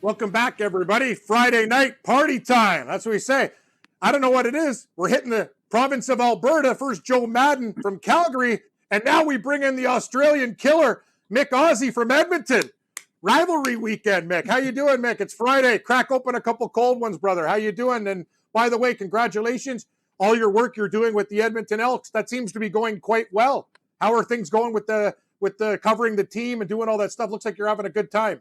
Welcome back, everybody. Friday night party time. That's what we say. I don't know what it is. We're hitting the province of Alberta. First, Joe Madden from Calgary. And now we bring in the Australian killer, Mick Aussie from Edmonton. Rivalry weekend, Mick. How you doing, Mick? It's Friday. Crack open a couple cold ones, brother. How you doing? And by the way, congratulations. All your work you're doing with the Edmonton Elks, that seems to be going quite well. How are things going with the covering the team and doing all that stuff? Looks like you're having a good time.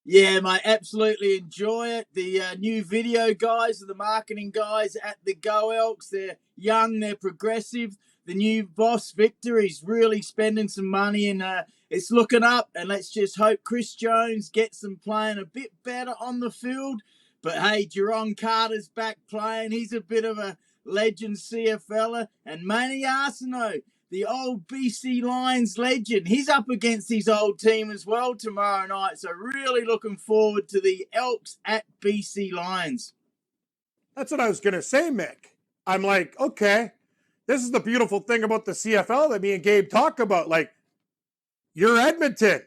Yeah, mate, absolutely enjoy it. The new video guys, the marketing guys at the Go Elks, they're young, they're progressive. The new boss, Victor, is really spending some money and it's looking up. And let's just hope Chris Jones gets them playing a bit better on the field. But hey, Jerron Carter's back playing. He's a bit of a legend CFLer. And Manny Arsenault, the old BC Lions legend, he's up against his old team as well tomorrow night. So really looking forward to the Elks at BC Lions. That's what I was going to say, Mick. I'm like, okay, this is the beautiful thing about the CFL that me and Gabe talk about. Like, you're Edmonton,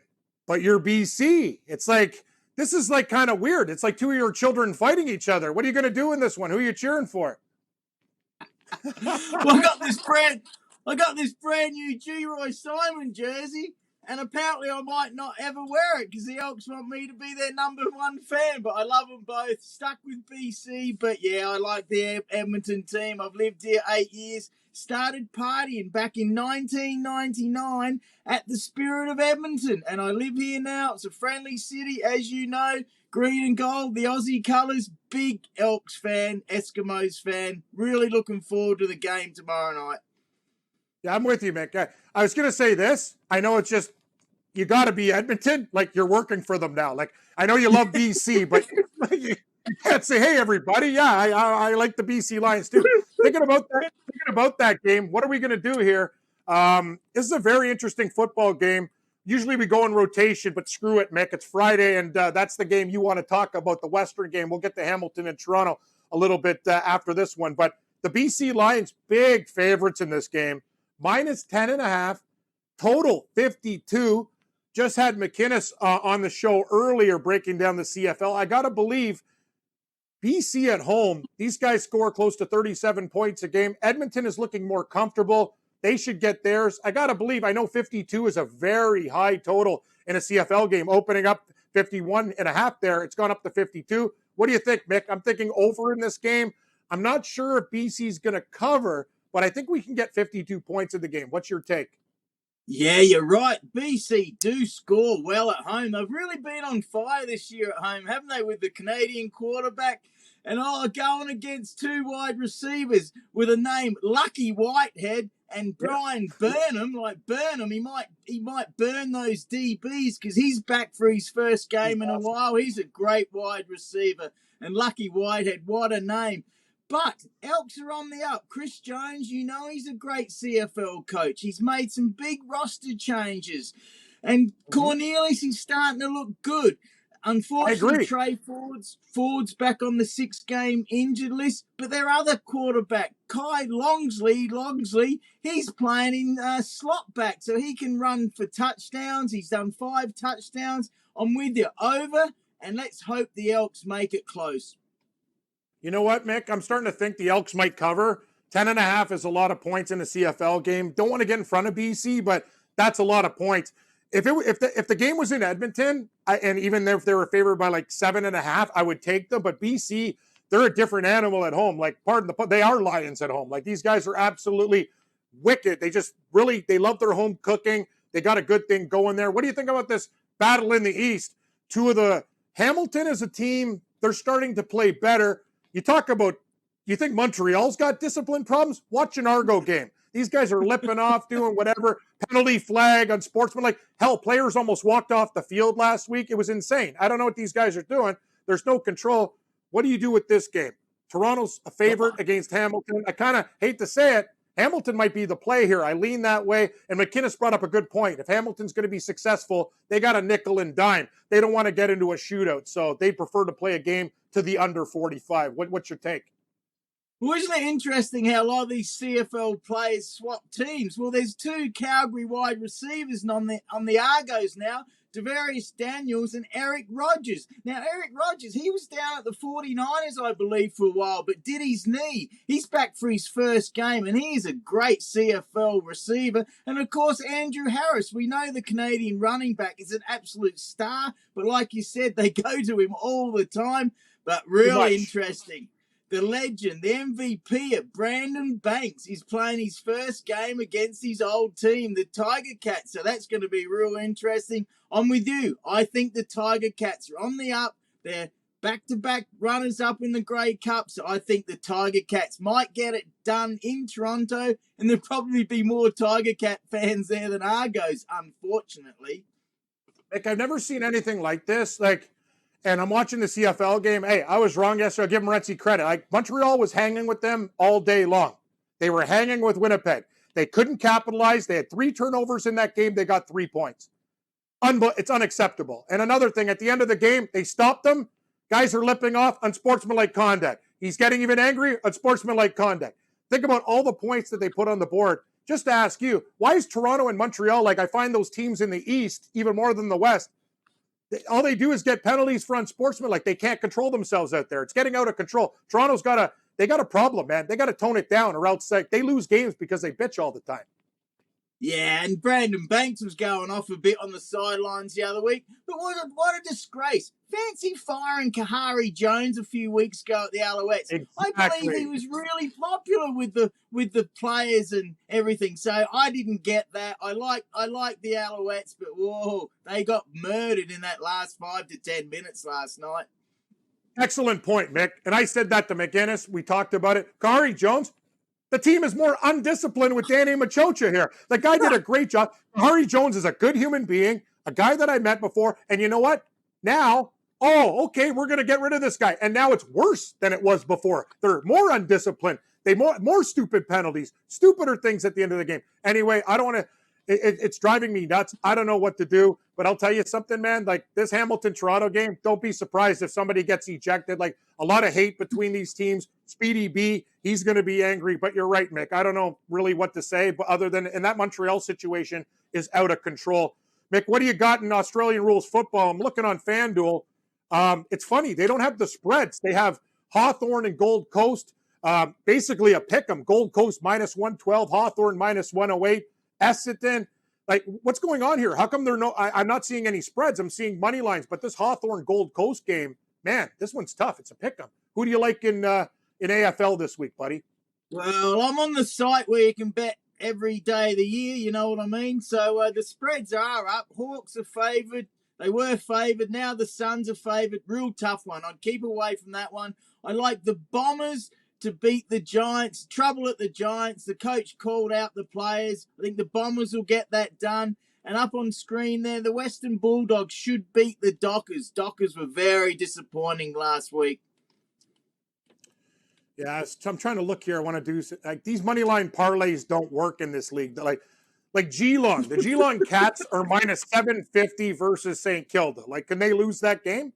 but you're BC. It's like, this is like kind of weird. It's like two of your children fighting each other. What are you going to do in this one? Who are you cheering for? Well, I got this brand new G. Roy Simon jersey, and apparently I might not ever wear it because the Elks want me to be their number one fan, but I love them both. Stuck with BC, but yeah, I like the Edmonton team. I've lived here 8 years. Started partying back in 1999 at the Spirit of Edmonton, and I live here now. It's a friendly city, as you know. Green and gold, the Aussie colours. Big Elks fan, Eskimos fan. Really looking forward to the game tomorrow night. Yeah, I'm with you, Mick. I was going to say this. I know it's just, you got to be Edmonton. Like, you're working for them now. Like, I know you love BC, but you can't say, hey, everybody. Yeah, I like the BC Lions too. Thinking about that game, what are we going to do here? This is a very interesting football game. Usually we go in rotation, but screw it, Mick. It's Friday, and that's the game you want to talk about, the Western game. We'll get to Hamilton and Toronto a little bit after this one. But the BC Lions, big favorites in this game. Minus 10.5, total 52. Just had McInnes on the show earlier breaking down the CFL. I got to believe BC at home, these guys score close to 37 points a game. Edmonton is looking more comfortable. They should get theirs. I got to believe, I know 52 is a very high total in a CFL game, opening up 51.5 there. It's gone up to 52. What do you think, Mick? I'm thinking over in this game. I'm not sure if BC's going to cover, but I think we can get 52 points in the game. What's your take? Yeah, you're right. BC do score well at home. They've really been on fire this year at home, haven't they, with the Canadian quarterback? And going against two wide receivers with a name Lucky Whitehead and Brian Burnham. Like Burnham, he might burn those DBs because he's back for his first game in a while. He's a great wide receiver. And Lucky Whitehead, what a name. But Elks are on the up. Chris Jones, you know he's a great CFL coach. He's made some big roster changes. And Cornelius is starting to look good. Unfortunately, Trey Ford's back on the 6-game injured list, but their other quarterback, Kai Longsley, he's playing in slot back, so he can run for touchdowns. He's done 5 touchdowns. I'm with you. Over, and let's hope the Elks make it close. You know what, Mick? I'm starting to think the Elks might cover. 10.5 is a lot of points in a CFL game. Don't want to get in front of BC, but that's a lot of points. If the game was in Edmonton, and even if they were favored by like 7.5, I would take them. But BC, they're a different animal at home. Like, they are lions at home. Like, these guys are absolutely wicked. They love their home cooking. They got a good thing going there. What do you think about this battle in the East? Hamilton as a team, they're starting to play better. You think Montreal's got discipline problems? Watch an Argos game. These guys are lipping off, doing whatever, penalty flag on sportsman. Like, hell, players almost walked off the field last week. It was insane. I don't know what these guys are doing. There's no control. What do you do with this game? Toronto's a favorite against Hamilton. I kind of hate to say it. Hamilton might be the play here. I lean that way. And McInnes brought up a good point. If Hamilton's going to be successful, they got a nickel and dime. They don't want to get into a shootout. So they prefer to play a game to the under 45. What's your take? Well, isn't it interesting how a lot of these CFL players swap teams? Well, there's two Calgary wide receivers on the Argos now, Devarius Daniels and Eric Rogers. Now, Eric Rogers, he was down at the 49ers, I believe, for a while, but did his knee. He's back for his first game, and he is a great CFL receiver. And, of course, Andrew Harris. We know the Canadian running back is an absolute star, but like you said, they go to him all the time. But really interesting. The legend, the MVP of Brandon Banks, is playing his first game against his old team, the Tiger Cats. So that's going to be real interesting. I'm with you. I think the Tiger Cats are on the up. They're back-to-back runners-up in the Grey Cup. So I think the Tiger Cats might get it done in Toronto. And there'll probably be more Tiger Cat fans there than Argos, unfortunately. Like, I've never seen anything like this. And I'm watching the CFL game. Hey, I was wrong yesterday. I'll give Morency credit. Like, Montreal was hanging with them all day long. They were hanging with Winnipeg. They couldn't capitalize. They had 3 turnovers in that game. They got 3 points. It's unacceptable. And another thing, at the end of the game, they stopped them. Guys are lipping off, unsportsmanlike conduct. He's getting even angry, unsportsmanlike conduct. Think about all the points that they put on the board. Just to ask you, why is Toronto and Montreal, like, I find those teams in the East even more than the West, all they do is get penalties for unsportsmanlike. They can't control themselves out there. It's getting out of control. Toronto's got a problem, man. They got to tone it down, or else they lose games because they bitch all the time. Yeah, and Brandon Banks was going off a bit on the sidelines the other week. But what a disgrace. Fancy firing Kahari Jones a few weeks ago at the Alouettes. Exactly. I believe he was really popular with the players and everything. So I didn't get that. I like the Alouettes, but whoa, they got murdered in that last 5 to 10 minutes last night. Excellent point, Mick. And I said that to McGinnis. We talked about it. Kahari Jones, the team is more undisciplined with Danny Machocha here. The guy did a great job. Kahari Jones is a good human being, a guy that I met before. And you know what? Now, okay, we're going to get rid of this guy. And now it's worse than it was before. They're more undisciplined. They more stupid penalties, stupider things at the end of the game. Anyway, I don't want to. It's driving me nuts. I don't know what to do, but I'll tell you something, man. Like, this Hamilton-Toronto game, don't be surprised if somebody gets ejected. Like, a lot of hate between these teams. Speedy B, he's going to be angry, but you're right, Mick. I don't know really what to say, but other than in that Montreal situation is out of control. Mick, what do you got in Australian rules football? I'm looking on FanDuel. It's funny. They don't have the spreads. They have Hawthorn and Gold Coast. Basically a pick 'em. Gold Coast minus 112, Hawthorn minus 108. Essendon, like, what's going on here? How come I'm not seeing any spreads? I'm seeing money lines, but this Hawthorn Gold Coast game, man, this one's tough. It's a pick 'em. Who do you like in AFL this week, buddy? Well, I'm on the site where you can bet every day of the year, you know what I mean? So the spreads are up. Hawks are favoured. They were favoured. Now the Suns are favoured. Real tough one. I'd keep away from that one. I like the Bombers to beat the Giants. Trouble at the Giants. The coach called out the players. I think the Bombers will get that done. And up on screen there, the Western Bulldogs should beat the Dockers. Dockers were very disappointing last week. Yeah, I'm trying to look here. I want to do, like, these money line parlays don't work in this league. Like Geelong. The Geelong Cats are minus 750 versus St. Kilda. Like, can they lose that game?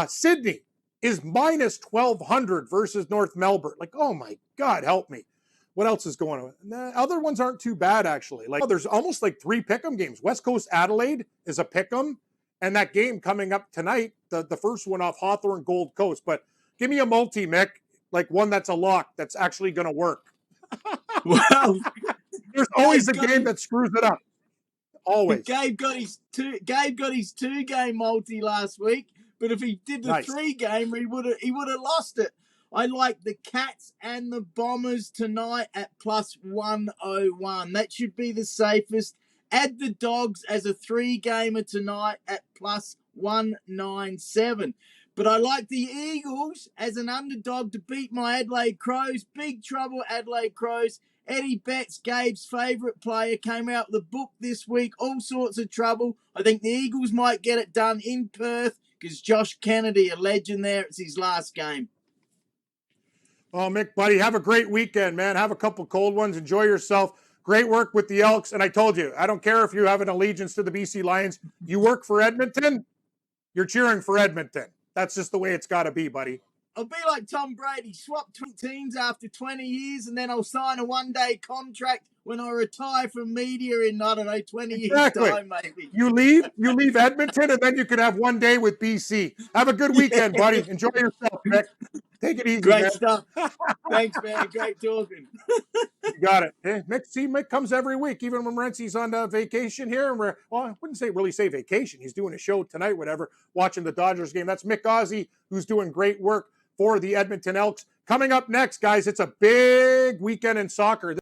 Sydney is minus 1,200 versus North Melbourne. Like, oh my God, help me. What else is going on? Other ones aren't too bad, actually. Like, there's almost like 3 pick'em games. West Coast Adelaide is a pick'em, and that game coming up tonight, the first one off Hawthorn Gold Coast. But give me a multi, Mick, like one that's a lock that's actually going to work. Well, there's always a game that screws it up. Always. Gabe got his 2-game multi last week. But if he did the 3-game, he would have lost it. I like the Cats and the Bombers tonight at plus 101. That should be the safest. Add the Dogs as a 3-gamer tonight at plus 197. But I like the Eagles as an underdog to beat my Adelaide Crows. Big trouble, Adelaide Crows. Eddie Betts, Gabe's favourite player, came out with a book this week. All sorts of trouble. I think the Eagles might get it done in Perth, because Josh Kennedy, a legend there, it's his last game. Oh, Mick, buddy, have a great weekend, man. Have a couple cold ones. Enjoy yourself. Great work with the Elks. And I told you, I don't care if you have an allegiance to the BC Lions. You work for Edmonton, you're cheering for Edmonton. That's just the way it's got to be, buddy. I'll be like Tom Brady, swap teams after 20 years, and then I'll sign a one-day contract when I retire from media in, I don't know, 20 Exactly. years' time, maybe. You leave Edmonton, and then you can have one day with BC. Have a good weekend, buddy. Enjoy yourself, Mick. Take it easy, Great man. stuff. Thanks, man. Great talking. You got it. Hey, Mick comes every week, even when Renzi's on vacation here. And I wouldn't really say vacation. He's doing a show tonight, whatever, watching the Dodgers game. That's Mick Aussie, who's doing great work for the Edmonton Elks. Coming up next, guys, it's a big weekend in soccer.